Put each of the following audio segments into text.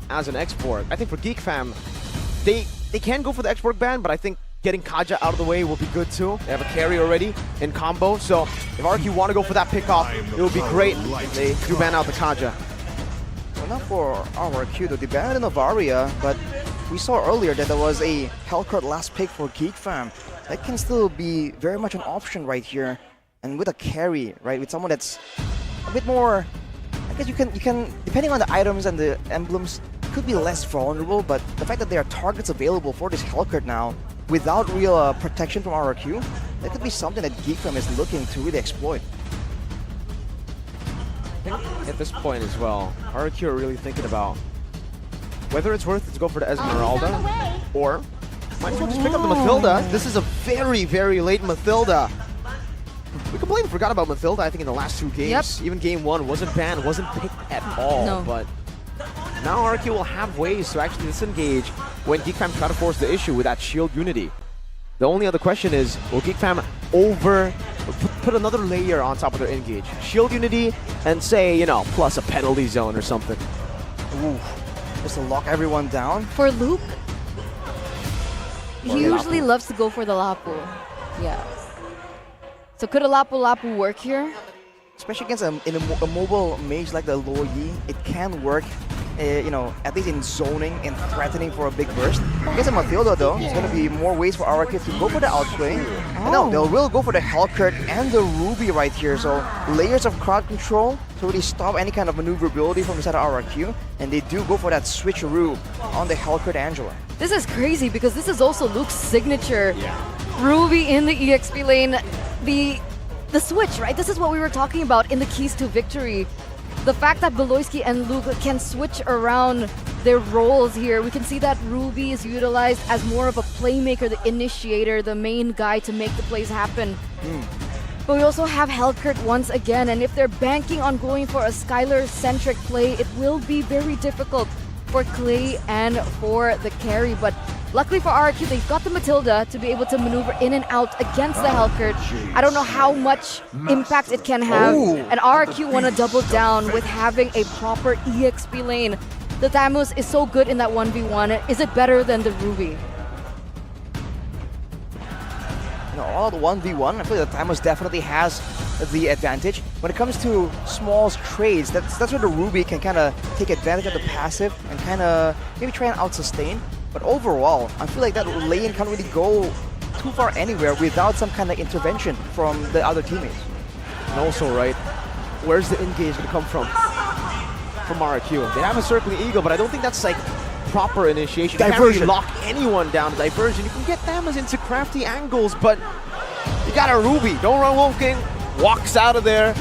as an export. I think for Geek Fam, they can go for the export ban, but I think getting Kaja out of the way will be good too. They have a carry already in combo, so if Rrq want to go for that pickoff, it would be great if they do ban out the Kaja. Well, not for Rrq though, they banned the Novaria, but we saw earlier that there was a Hellcurt last pick for Geek Fam. That can still be very much an option right here. And with a carry, right, with someone that's a bit more, I guess you can, depending on the items and the emblems, could be less vulnerable, but the fact that there are targets available for this Hellcurt now, without real protection from Rrq, that could be something that Geek Fam is looking to really exploit. I think at this point as well, Rrq are really thinking about whether it's worth it to go for the Esmeralda, or might as well just pick up the Mathilda. This is a very, very late Mathilda. We completely forgot about Mathilda, I think, in the last 2 games. Yep. Even game 1 wasn't banned, wasn't picked at all. No. But now Rrq will have ways to actually disengage when Geek Fam try to force the issue with that shield unity. The only other question is, will Geek Fam put another layer on top of their engage? Shield unity and say, you know, plus a penalty zone or something. Ooh, just to lock everyone down. For Luke, he usually loves to go for the Lapu. Yeah. So could a Lapu work here? Especially against a mobile mage like the Lo Yi, it can work, you know, at least in zoning and threatening for a big burst. Against a Mathilda though, there's going to be more ways for Rrq to go for the outplay. And no, they will go for the Hellcurt and the Ruby right here. So layers of crowd control to really stop any kind of maneuverability from inside of Rrq. And they do go for that switcheroo on the Hellcurt Angela. This is crazy because this is also Luke's signature. Ruby in the EXP lane. The switch, right? This is what we were talking about in the keys to victory. The fact that Beloyski and Luke can switch around their roles here. We can see that Ruby is utilized as more of a playmaker, the initiator, the main guy to make the plays happen. But we also have Hellcurt once again, and if they're banking on going for a Skylar-centric play, it will be very difficult for Clay and for the carry. But luckily for Rrq, they've got the Mathilda to be able to maneuver in and out against the Hellcurt. I don't know how much impact it can have. And Rrq want to double down with having a proper EXP lane. The Thamus is so good in that 1v1. Is it better than the Ruby? You know, all the 1v1, I feel like the Thamus definitely has the advantage. When it comes to small trades, that's where the Ruby can kind of take advantage of the passive and kind of maybe try and out-sustain. But overall, I feel like that lane can't really go too far anywhere without some kind of intervention from the other teammates. And also, right, where's the engage going to come from? From Rrq. They have a circling eagle, but I don't think that's like proper initiation. Diversion. You can't really lock anyone down to diversion. You can get them as into crafty angles, but you got a Ruby. Don't run Wolf King. Walks out of there.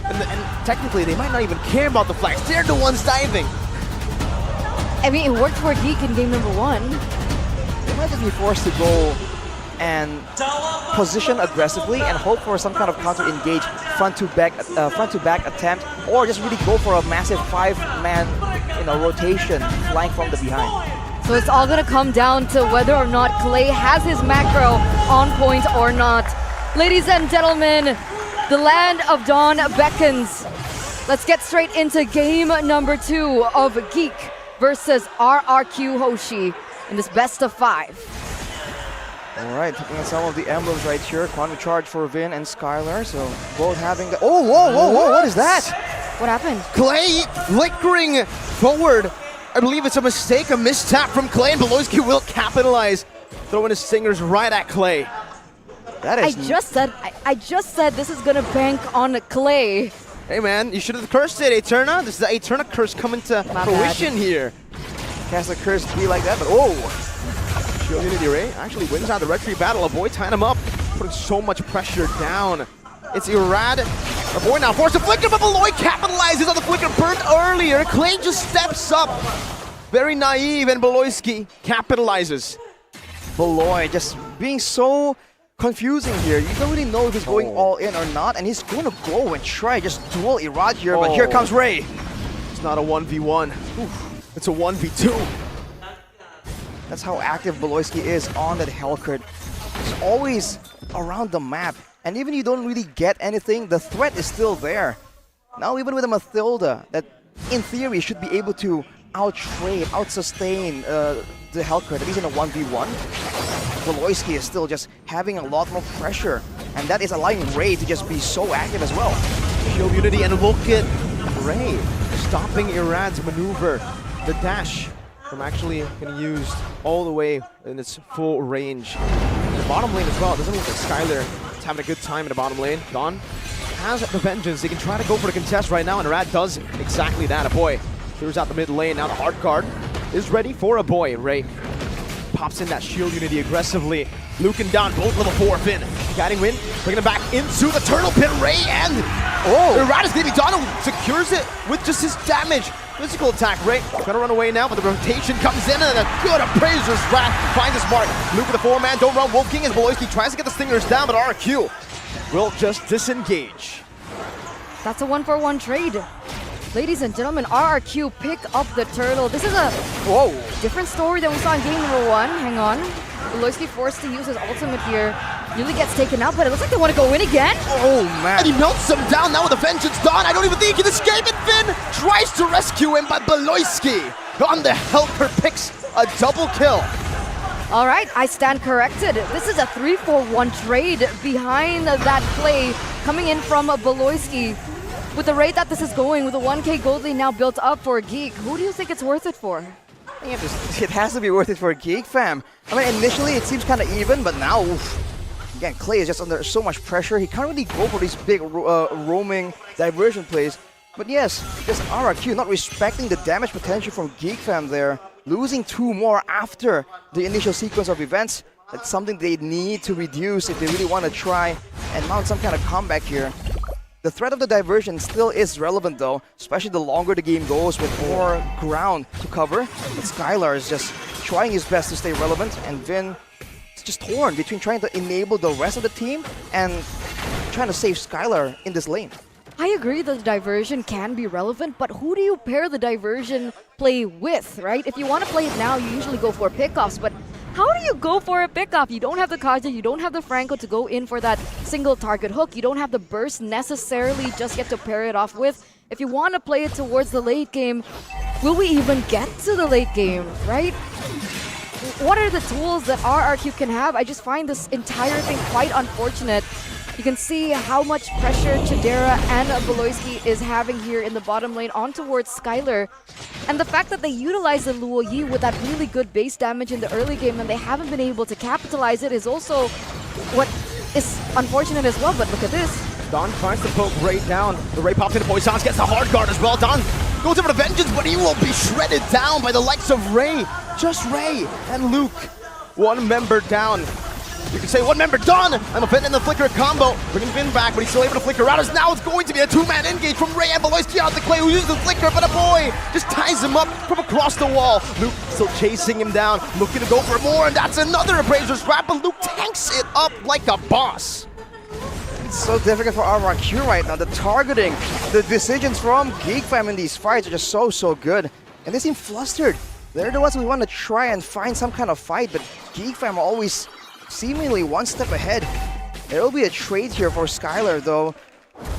And technically, they might not even care about the flags. They're the ones diving. I mean, it worked for Geek in game number 1. They might just be forced to go and position aggressively and hope for some kind of counter-engage front to back attempt, or just really go for a massive 5-man, you know, rotation flank from the behind. So it's all gonna come down to whether or not Clay has his macro on point or not. Ladies and gentlemen, the land of Dawn beckons. Let's get straight into game number 2 of Geek versus Rrq Hoshi in this best of 5. Alright, looking at some of the emblems right here. Quantum Charge for Vin and Skylar, so both having the... Oh, whoa, what is that? What happened? Clay flickering forward. I believe it's a mistake, a mistap from Clay, and Beloyski will capitalize. Throwing his stingers right at Clay. That is... I just said this is gonna bank on Clay. Hey man, you should have cursed it, Eterna. This is the Eterna curse coming to fruition here. Cast a curse to be like that, but oh! Shield Unity Ray actually wins out the Rrq battle. Avoid tying him up, putting so much pressure down. It's Irad. Avoid now forced to flicker, but Beloy capitalizes on the flicker burnt earlier. Clay just steps up. Very naive, and Beloyski capitalizes. Beloy just being so confusing here. You don't really know if he's going all in or not, and he's going to go and try just duel Irad here, but here comes Ray. It's not a 1v1. It's a 1v2. That's how active Beloyski is on that Hellcurt. He's always around the map. And even if you don't really get anything, the threat is still there. Now even with a Mathilda, that in theory should be able to out-trade, out-sustain the Hellcurt, at least in a 1v1. Beloyski is still just having a lot more pressure, and that is allowing Ray to just be so active as well. Shield Unity, and look at Ray stopping Iran's maneuver. The dash from actually getting used all the way in its full range. In the bottom lane as well, it doesn't look like Skylar is having a good time in the bottom lane. Don has the vengeance. He can try to go for the contest right now, and Rad does exactly that. A boy clears out the mid lane. Now the hard card is ready for a boy. Ray pops in that shield unity aggressively. Luke and Don both level 4 Finn. Guiding win, bringing him back into the turtle pit. Ray and Rad is getting Don secures it with just his damage. Physical attack. Ray gonna run away now, but the rotation comes in and a good appraiser's Rad finds his mark. Luke with the 4-man, don't run. Wolf King as Beloyski tries to get the stingers down, but Rrq will just disengage. That's a 1-for-1 trade. Ladies and gentlemen, Rrq pick up the turtle. This is a different story than we saw in game number 1. Hang on. Beloyski forced to use his ultimate here. Nearly gets taken out, but it looks like they want to go in again. Oh man. And he melts him down now with a vengeance. Don, I don't even think he can escape it. Finn tries to rescue him, but Beloyski on the Hellcurt picks a double kill. All right, I stand corrected. This is a 3-for-1 trade behind that play coming in from Beloyski. With the rate that this is going, with the 1k gold lead now built up for Geek, who do you think it's worth it for? It has to be worth it for Geek, fam. I mean, initially it seems kind of even, but now, again, Clay is just under so much pressure. He can't really go for these big roaming diversion plays. But yes, just Rrq not respecting the damage potential from Geek, fam there. Losing 2 more after the initial sequence of events. That's something they need to reduce if they really want to try and mount some kind of comeback here. The threat of the diversion still is relevant though, especially the longer the game goes with more ground to cover. But Skylar is just trying his best to stay relevant, and Vin is just torn between trying to enable the rest of the team and trying to save Skylar in this lane. I agree that the diversion can be relevant, but who do you pair the diversion play with, right? If you want to play it now, you usually go for pickoffs, but how do you go for a pickoff? You don't have the Kaja, you don't have the Franco to go in for that single target hook, you don't have the burst necessarily just get to pair it off with. If you want to play it towards the late game, will we even get to the late game, right? What are the tools that Rrq can have? I just find this entire thing quite unfortunate. You can see how much pressure Chidera and Beloyski is having here in the bottom lane on towards Skylar. And the fact that they utilize the Luo Yi with that really good base damage in the early game and they haven't been able to capitalize it is also what is unfortunate as well. But look at this. Don tries to poke Ray down. The Ray pops into Poissons, gets the hard guard as well. Don goes in for the vengeance, but he will be shredded down by the likes of Ray. Just Ray and Luke. 1 member down. You can say 1 member done, and the Finn and the Flicker combo, bringing Finn back, but he's still able to flicker out, as now it's going to be a 2-man engage from Ray and Beloyski on the Clay, who uses the Flicker, but a boy just ties him up from across the wall. Luke still chasing him down, looking to go for more, and that's another Appraiser's Wrap, but Luke tanks it up like a boss. It's so difficult for Rrq right now. The targeting, the decisions from Geek fam in these fights are just so good, and they seem flustered. They're the ones who want to try and find some kind of fight, but Geek fam are always seemingly 1 step ahead. There will be a trade here for Skylar though.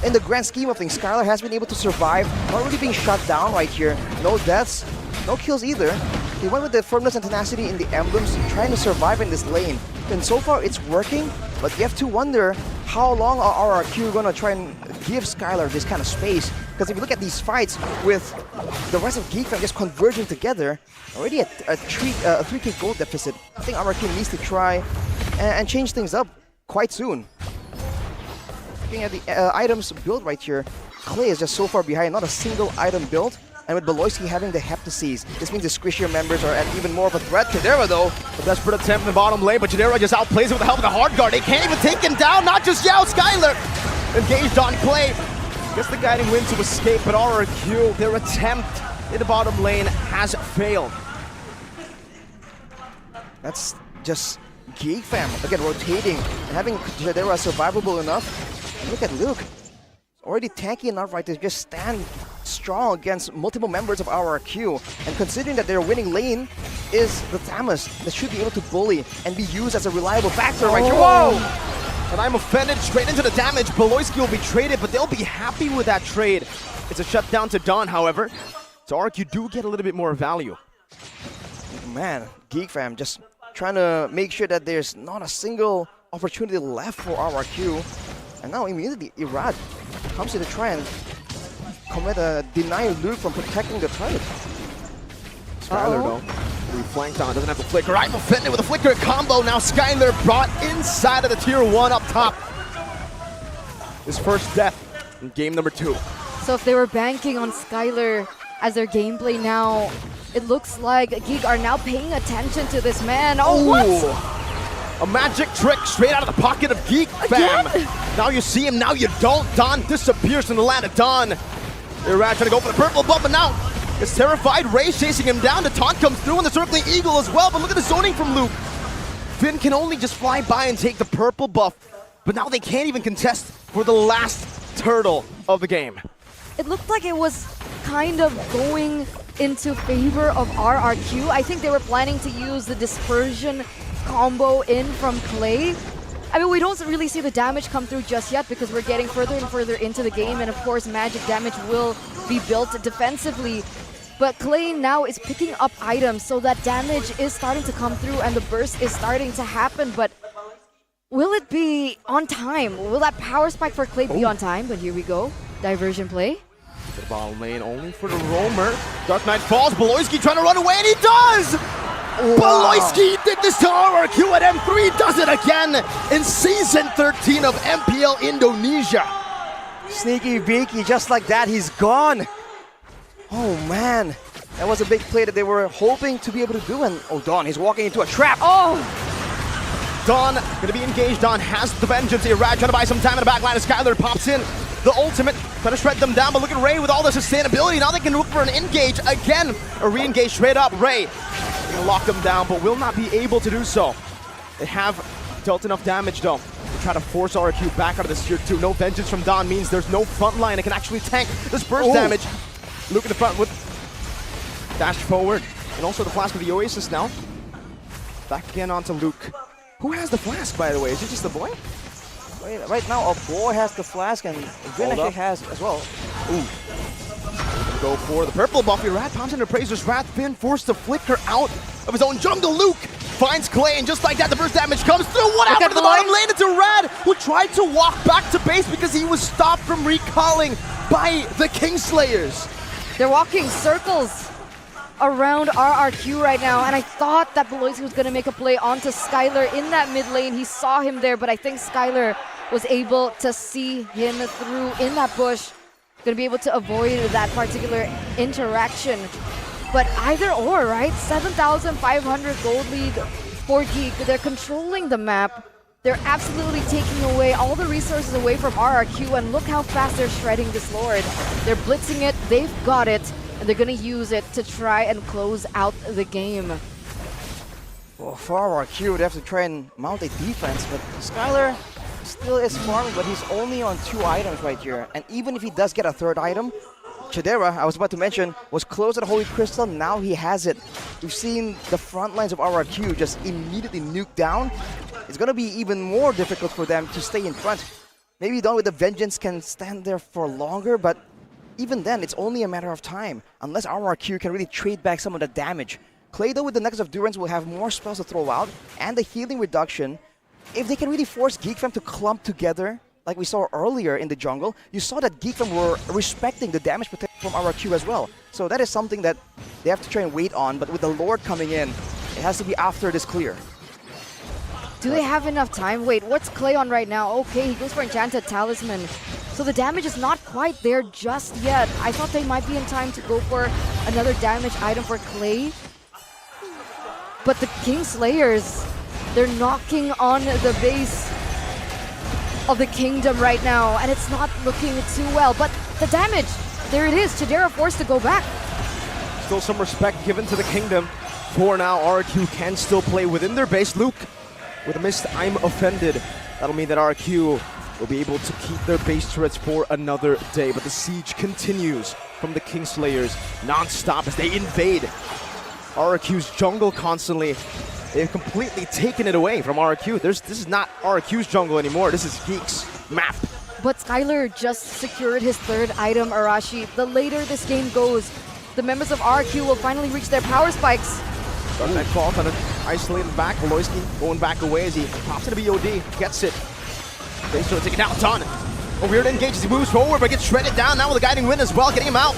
In the grand scheme of things, Skylar has been able to survive, not really being shut down right here. No deaths, no kills either. He went with the firmness and tenacity in the emblems, trying to survive in this lane. And so far it's working, but you have to wonder how long are Rrq gonna try and give Skylar this kind of space. Because if you look at these fights with the rest of Geek fam just converging together, already a 3k gold deficit. I think Rrq needs to try and change things up quite soon. Looking at the items built right here, Clay is just so far behind, not a single item built. And with Beloyski having the Heptases, this means the squishier members are at even more of a threat. Chidera though, a desperate attempt in the bottom lane, but Chidera just outplays it with the help of the hard guard. They can't even take him down, not just Yao. Skylar engaged on Clay. Gets the guiding wind to escape, but Rrq, their attempt in the bottom lane has failed. That's just Geek fam, again rotating and having Chidera survivable enough. And look at Luke, already tanky enough right to just stand strong against multiple members of Rrq. And considering that their winning lane is the Thamus, that should be able to bully and be used as a reliable factor right here. Whoa! And I'm offended straight into the damage. Beloyski will be traded, but they'll be happy with that trade. It's a shutdown to Dawn, however. So Rrq do get a little bit more value. Man, Geek fam just trying to make sure that there's not a single opportunity left for Rrq. And now immediately Irad comes in to try and commit a deny Luke from protecting the turret. Skylar though, we flanked on, doesn't have the flicker. I'm offended with a flicker combo. Now Skylar brought inside of the tier 1 up top. His first death in game number 2. So if they were banking on Skylar as their gameplay now, it looks like Geek are now paying attention to this man. Oh, what? A magic trick straight out of the pocket of Geek, fam. Now you see him, now you don't. Don disappears from the land of Don. Irad trying to go for the purple buff, but now it's terrified. Ray chasing him down. The taunt comes through, and the circling eagle as well. But look at the zoning from Luke. Finn can only just fly by and take the purple buff, but now they can't even contest for the last turtle of the game. It looked like it was kind of going into favor of Rrq. I think they were planning to use the dispersion combo in from Clay. I mean, we don't really see the damage come through just yet because we're getting further and further into the game, and of course magic damage will be built defensively. But Clay now is picking up items, so that damage is starting to come through and the burst is starting to happen, but will it be on time? Will that power spike for Clay be on time? But here we go. Diversion play. The bottom lane only for the roamer. Dark Knight falls. Beloyski trying to run away, and he does! Wow. Beloyski did this to Rrq at M3, does it again in Season 13 of MPL Indonesia. Sneaky beaky, just like that, he's gone. Oh man, that was a big play that they were hoping to be able to do, and oh, Don, he's walking into a trap. Oh! Don gonna be engaged. Don has the vengeance. Irad trying to buy some time in the back line as Skylar pops in. The ultimate, trying to shred them down, but look at Ray with all the sustainability. Now they can look for an engage again. A re-engage straight up. Ray gonna lock them down, but will not be able to do so. They have dealt enough damage though to try to force Rrq back out of this tier 2. No vengeance from Don means there's no front line that can actually tank this burst damage. Luke in the front with dash forward, and also the flask with the Oasis now. Back again onto Luke. Who has the flask, by the way? Is it just the boy? Right now, a boy has the flask, and Vinica has as well. Ooh. Go for the purple buff. Irad pops into Prazer's Wrath. Finn forced to flicker out of his own jungle. Luke finds Clay, and just like that, the burst damage comes through. What happened to the bottom lane? It's Irad, who tried to walk back to base because he was stopped from recalling by the Kingslayers. They're walking circles around Rrq right now, and I thought that Beloyski was going to make a play onto Skylar in that mid lane. He saw him there, but I think Skylar was able to see him through in that bush. Going to be able to avoid that particular interaction. But either or, right? 7,500 gold lead for Geek. They're controlling the map. They're absolutely taking away all the resources away from Rrq, and look how fast they're shredding this Lord. They're blitzing it, they've got it, and they're gonna use it to try and close out the game. Well, for Rrq, they have to try and mount a defense, but Skylar still is farming, but he's only on 2 items right here. And even if he does get a 3rd item, Chidera, I was about to mention, was close to the Holy Crystal. Now he has it. We've seen the front lines of Rrq just immediately nuked down. It's going to be even more difficult for them to stay in front. Maybe Don with the Vengeance can stand there for longer, but even then, it's only a matter of time, unless Rrq can really trade back some of the damage. Clay, though, with the Nexus of Durance, will have more spells to throw out, and the healing reduction. If they can really force Geek Fam to clump together, like we saw earlier in the jungle, you saw that Geek Fam were respecting the damage protection from Rrq as well. So that is something that they have to try and wait on, but with the Lord coming in, it has to be after this clear. Do they have enough time? Wait, what's Clay on right now? Okay, he goes for Enchanted Talisman. So the damage is not quite there just yet. I thought they might be in time to go for another damage item for Clay. But the Kingslayers, they're knocking on the base of the kingdom right now, and it's not looking too well. But the damage, there it is. Chidera forced to go back. Still some respect given to the kingdom. For now, Rrq can still play within their base. Luke with a missed I'm offended. That'll mean that Rrq will be able to keep their base turrets for another day. But the siege continues from the Kingslayers non-stop as they invade Rrq's jungle constantly. They've completely taken it away from Rrq. This is not Rrq's jungle anymore. This is Geek's map. But Skylar just secured his 3rd item, Arashi. The later this game goes, the members of RRQ will finally reach their power spikes. Got that call, kind of isolated back. Beloyski going back away as he pops into BOD, gets it. They still take it down, done. A weird engage as he moves forward, but gets shredded down now with a guiding wind as well, getting him out.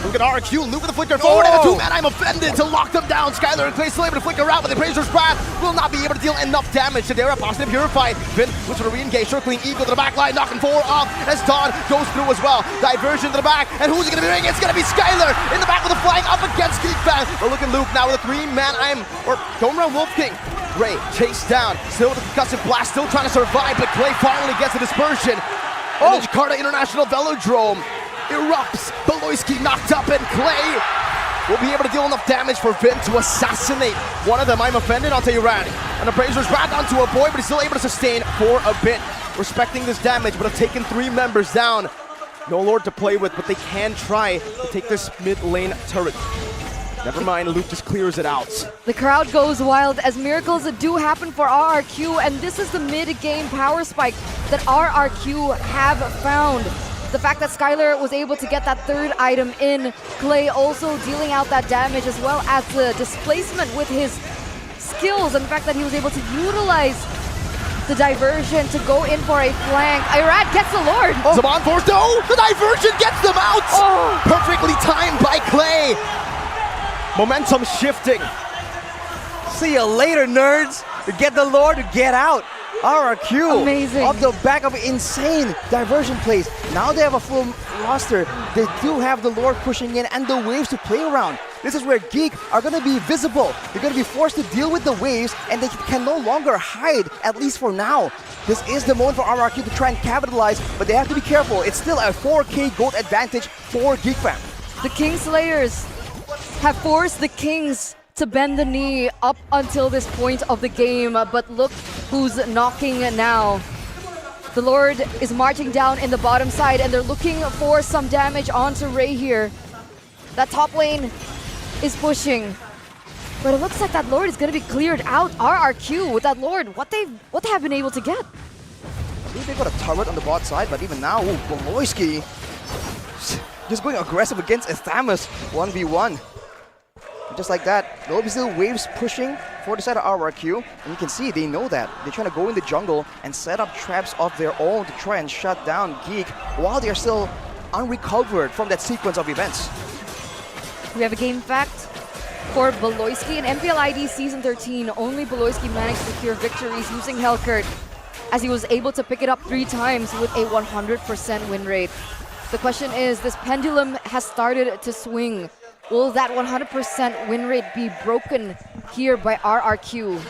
Look at RRQ, Luke with the flicker forward, and a two-man, I'm offended to lock them down. Skylar and Clay still able to flicker out, but the Appraiser's Wrath will not be able to deal enough damage. Shadera pops in purified. Vin looks for a re-engage, circling Eagle to the back line, knocking 4 off as Dawn goes through as well. Diversion to the back, and who's it gonna be doing? It's gonna be Skylar in the back with the flying up against Geek Fan. But look at Luke now with a 3-man, going around Wolf King. Ray chased down, still with the concussive blast, still trying to survive, but Clay finally gets a dispersion. And the Jakarta International Velodrome erupts. Beloyski knocked up, and Clay will be able to deal enough damage for Vin to assassinate one of them. I'm offended, I'll tell you Rad. And the Appraiser's Wrath onto a boy, but he's still able to sustain for a bit. Respecting this damage, but have taken 3 members down. No Lord to play with, but they can try to take this mid lane turret. Never mind, Luke just clears it out. The crowd goes wild as miracles do happen for RRQ, and this is the mid-game power spike that RRQ have found. The fact that Skylar was able to get that 3rd item in, Clay also dealing out that damage as well as the displacement with his skills, and the fact that he was able to utilize the diversion to go in for a flank. Irad gets the Lord. Zaman force, no! The diversion gets them out! Perfectly timed by Clay. Momentum shifting. See you later, nerds. To get the Lord to get out. RRQ Amazing. off the back of insane diversion plays. Now they have a full roster. They do have the Lord pushing in and the waves to play around. This is where Geek are going to be visible. They're going to be forced to deal with the waves, and they can no longer hide, at least for now. This is the moment for RRQ to try and capitalize, but they have to be careful. It's still a 4K gold advantage for Geek Fam. The Kingslayers have forced the Kings to bend the knee up until this point of the game, but look who's knocking now. The Lord is marching down in the bottom side, and they're looking for some damage onto Ray here. That top lane is pushing, but it looks like that Lord is going to be cleared out. RRQ with that Lord, what they have been able to get. I think they got a turret on the bot side, but even now, Beloyski just going aggressive against Athamas 1v1. Just like that, there'll be still waves pushing for the side of RRQ, and you can see they know that. They're trying to go in the jungle and set up traps of their own to try and shut down Geek while they're still unrecovered from that sequence of events. We have a game fact for Beloyski. In MPL ID Season 13, only Beloyski managed to secure victories using Hellcurt, as he was able to pick it up 3 times with a 100% win rate. The question is, this pendulum has started to swing. Will that 100% win rate be broken here by RRQ?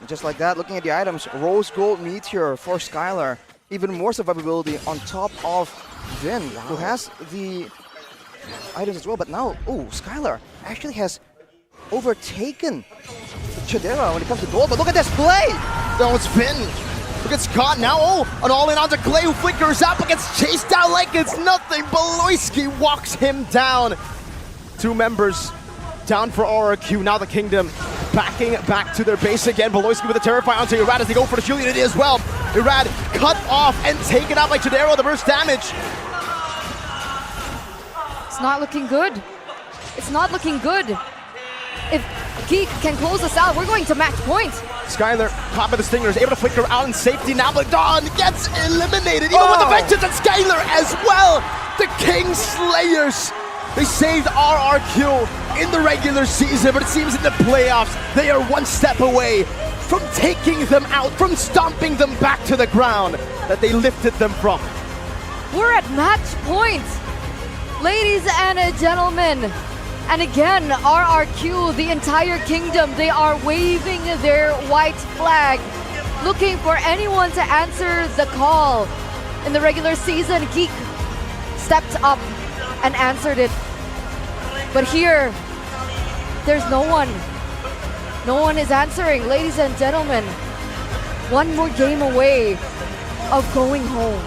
Just like that, looking at the items, Rose Gold Meteor for Skylar. Even more survivability on top of Vin, who has the items as well. But now, Skylar actually has overtaken Chidera when it comes to gold. But look at this play! No, it's Vin. Look at Scott now. An all-in onto Clay, who flickers up but gets chased down like it's nothing. Beloyski walks him down. 2 members down for RRQ. Now the Kingdom backing back to their base again. Beloyski with a Terrify onto Irad as they go for the Julian as well. Irad cut off and taken out by Chidera, the burst damage. It's not looking good. It's not looking good. If Geek can close us out, we're going to match point. Skylar, caught by the Stinger, is able to flicker out in safety now, but Dawn gets eliminated, even with the Vengeance, and Skylar as well. The King Slayers. They saved RRQ in the regular season, but it seems in the playoffs, they are 1 step away from taking them out, from stomping them back to the ground that they lifted them from. We're at match point, ladies and gentlemen. And again, RRQ, the entire kingdom, they are waving their white flag, looking for anyone to answer the call. In the regular season, Geek stepped up and answered it. But here, there's no one. No one is answering. Ladies and gentlemen, 1 more game away of going home.